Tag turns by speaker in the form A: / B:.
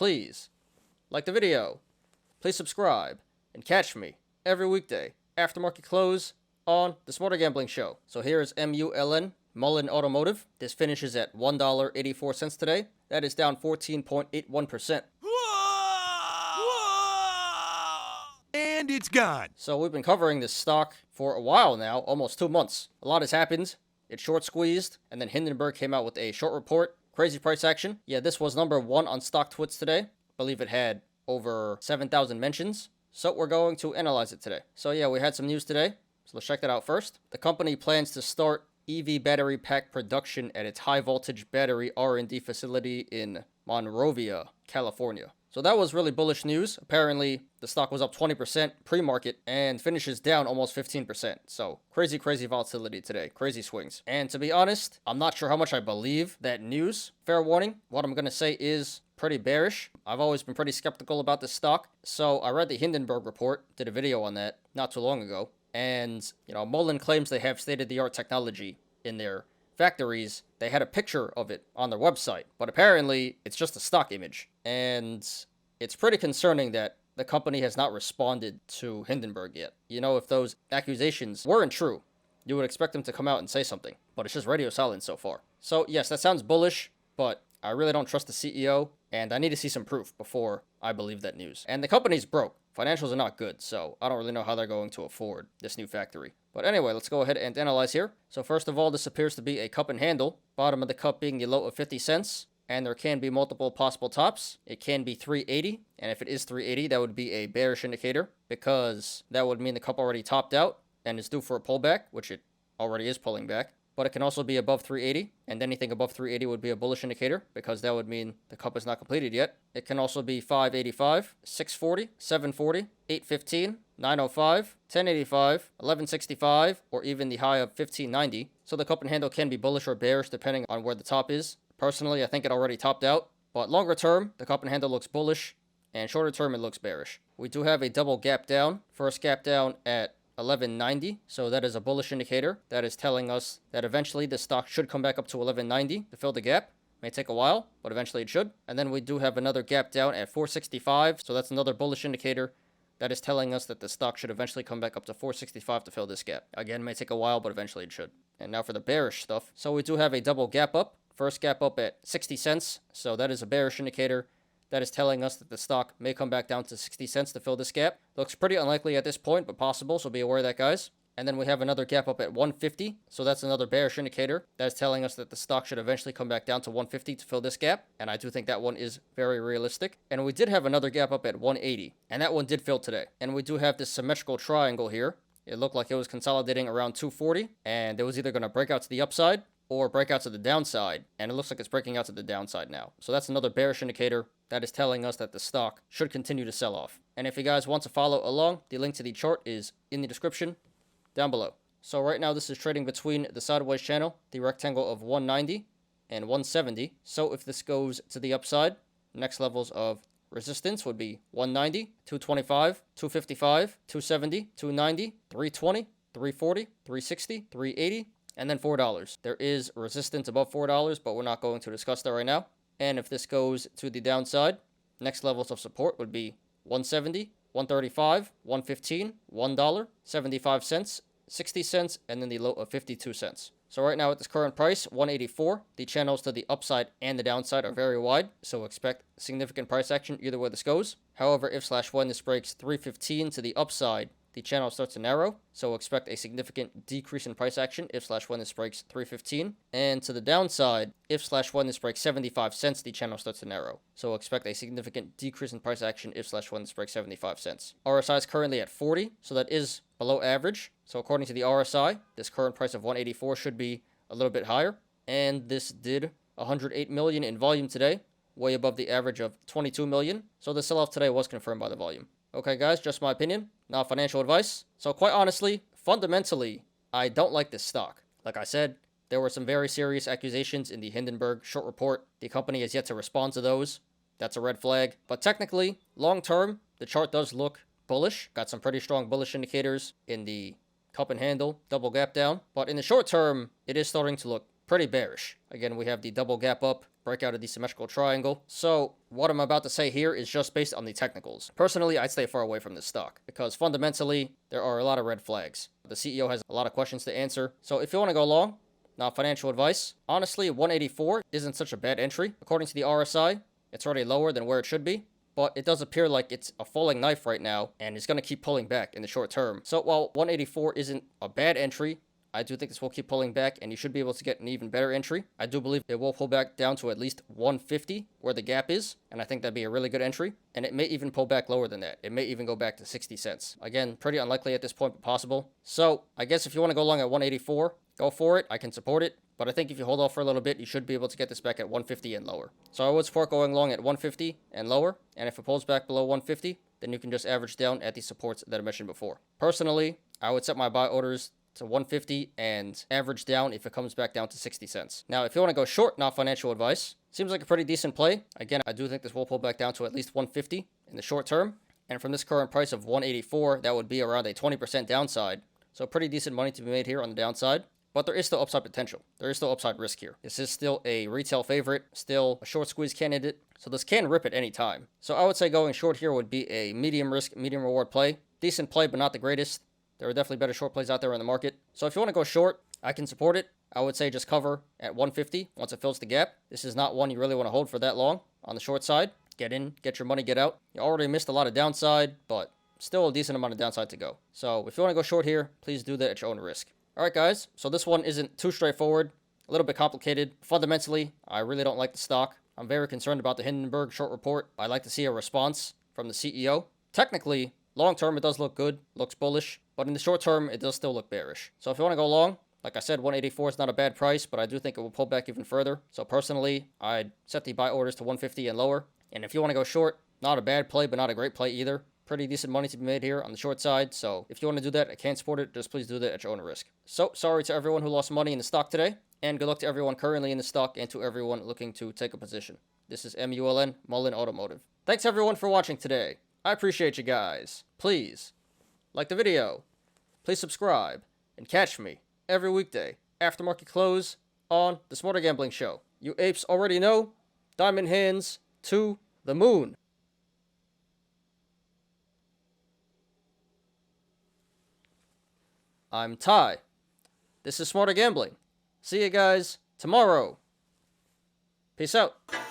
A: please like the video, please subscribe, and catch me every weekday after market close on the Smarter Gambling Show. So here is MULN, Mullen Automotive. This finishes at $1.84 today. That is down 14.81%.
B: And it's gone.
A: So we've been covering this stock for a while now, almost 2 months. A lot has happened. It short squeezed, and then Hindenburg came out with a short report. Crazy price action. Yeah, this was number 1 on StockTwits today. I believe it had over 7,000 mentions. So we're going to analyze it today. So yeah, we had some news today. So let's check that out first. The company plans to start EV battery pack production at its high voltage battery R&D facility in Monrovia, California. So that was really bullish news. Apparently, the stock was up 20% pre-market and finishes down almost 15%. So crazy volatility today. Crazy swings. And to be honest, I'm not sure how much I believe that news. Fair warning, what I'm going to say is pretty bearish. I've always been pretty skeptical about this stock. So I read the Hindenburg report, did a video on that not too long ago. And, Mullen claims they have state-of-the-art technology in their factories. They had a picture of it on their website, but apparently it's just a stock image. And it's pretty concerning that the company has not responded to Hindenburg yet. If those accusations weren't true, you would expect them to come out and say something, but it's just radio silence so far. So yes, that sounds bullish, but I really don't trust the CEO, and I need to see some proof before I believe that news. And the company's broke. Financials are not good, so I don't really know how they're going to afford this new factory. But anyway, let's go ahead and analyze here. So first of all, this appears to be a cup and handle. Bottom of the cup being the low of 50 cents. And there can be multiple possible tops. It can be 380. And if it is 380, that would be a bearish indicator, because that would mean the cup already topped out and is due for a pullback, which it already is pulling back. But it can also be above 380, and anything above 380 would be a bullish indicator, because that would mean the cup is not completed yet. It can also be 585, 640, 740, 815, 905, 1085, 1165, or even the high of 1590. So the cup and handle can be bullish or bearish depending on where the top is. Personally, I think it already topped out, but longer term, the cup and handle looks bullish, and shorter term, it looks bearish. We do have a double gap down. First gap down at 1190, so that is a bullish indicator. That is telling us that eventually the stock should come back up to 1190 to fill the gap. May take a while, but eventually it should. And then we do have another gap down at 465, so that's another bullish indicator. That is telling us that the stock should eventually come back up to 465 to fill this gap. Again, may take a while, but eventually it should. And now for the bearish stuff. So we do have a double gap up. First gap up at 60 cents, so that is a bearish indicator. That is telling us that the stock may come back down to 60 cents to fill this gap. Looks pretty unlikely at this point, but possible, so be aware of that, guys. And then we have another gap up at 150, so that's another bearish indicator. That is telling us that the stock should eventually come back down to 150 to fill this gap, and I do think that one is very realistic. And we did have another gap up at 180, and that one did fill today. And we do have this symmetrical triangle here. It looked like it was consolidating around 240, and it was either going to break out to the upside or break out to the downside, and it looks like it's breaking out to the downside now. So that's another bearish indicator. That is telling us that the stock should continue to sell off. And if you guys want to follow along, the link to the chart is in the description down below. So right now this is trading between the sideways channel, the rectangle of 190 and 170. So if this goes to the upside, next levels of resistance would be 190, 225, 255, 270, 290, 320, 340, 360, 380, and then $4. There is resistance above $4, but we're not going to discuss that right now. And if this goes to the downside, next levels of support would be 170, 135, 115, $1, 75 cents, 60 cents, and then the low of 52 cents. So right now at this current price, 184, the channels to the upside and the downside are very wide, so expect significant price action either way this goes. However, if/when this breaks 315 to the upside, the channel starts to narrow, so expect a significant decrease in price action if/when this breaks 315. And to the downside, if/when this breaks 75 cents, the channel starts to narrow, so expect a significant decrease in price action if/when this breaks 75 cents. RSI is currently at 40, so that is below average. So according to the RSI, this current price of 184 should be a little bit higher. And this did 108 million in volume today, way above the average of 22 million. So the sell-off today was confirmed by the volume. Okay, guys, just my opinion, not financial advice. So quite honestly, fundamentally, I don't like this stock. Like I said, there were some very serious accusations in the Hindenburg short report. The company has yet to respond to those. That's a red flag. But technically, long term, the chart does look bullish. Got some pretty strong bullish indicators in the cup and handle, double gap down. But in the short term, it is starting to look pretty bearish. Again, we have the double gap up breakout of the symmetrical triangle. So what I'm about to say here is just based on the technicals. Personally, I'd stay far away from this stock because fundamentally, there are a lot of red flags. The CEO has a lot of questions to answer. So if you want to go long, not financial advice, honestly, 184 isn't such a bad entry. According to the RSI, it's already lower than where it should be. But it does appear like it's a falling knife right now, and it's going to keep pulling back in the short term. So while 184 isn't a bad entry, I do think this will keep pulling back, and you should be able to get an even better entry. I do believe it will pull back down to at least 150, where the gap is, and I think that'd be a really good entry. And it may even pull back lower than that. It may even go back to 60 cents. Again, pretty unlikely at this point, but possible. So I guess if you want to go long at 184, go for it. I can support it. But I think if you hold off for a little bit, you should be able to get this back at 150 and lower. So I would support going long at 150 and lower. And if it pulls back below 150, then you can just average down at the supports that I mentioned before. Personally, I would set my buy orders to 150 and average down if it comes back down to 60 cents. Now, if you want to go short, not financial advice, seems like a pretty decent play. Again, I do think this will pull back down to at least 150 in the short term. And from this current price of 184, that would be around a 20% downside. So pretty decent money to be made here on the downside. But there is still upside potential. There is still upside risk here. This is still a retail favorite, still a short squeeze candidate. So this can rip at any time. So I would say going short here would be a medium risk, medium reward play. Decent play, but not the greatest. There are definitely better short plays out there in the market. So if you want to go short, I can support it. I would say just cover at 150 once it fills the gap. This is not one you really want to hold for that long on the short side. Get in, get your money, get out. You already missed a lot of downside, but still a decent amount of downside to go. So if you want to go short here, please do that at your own risk. Alright guys, so this one isn't too straightforward, a little bit complicated. Fundamentally, I really don't like the stock. I'm very concerned about the Hindenburg short report. I'd like to see a response from the CEO. Technically, long term it does look good, looks bullish, but in the short term it does still look bearish. So if you want to go long, like I said, 184 is not a bad price, but I do think it will pull back even further. So personally, I'd set the buy orders to 150 and lower. And if you want to go short, not a bad play, but not a great play either. Pretty decent money to be made here on the short side. So if you want to do that, I can support it. Just please do that at your own risk. So sorry to everyone who lost money in the stock today. And good luck to everyone currently in the stock and to everyone looking to take a position. This is MULN, Mullen Automotive. Thanks everyone for watching today. I appreciate you guys. Please like the video. Please subscribe. And catch me every weekday after market close on the Smarter Gambling Show. You apes already know. Diamond hands to the moon. I'm Ty. This is Smarter Gambling. See you guys tomorrow. Peace out.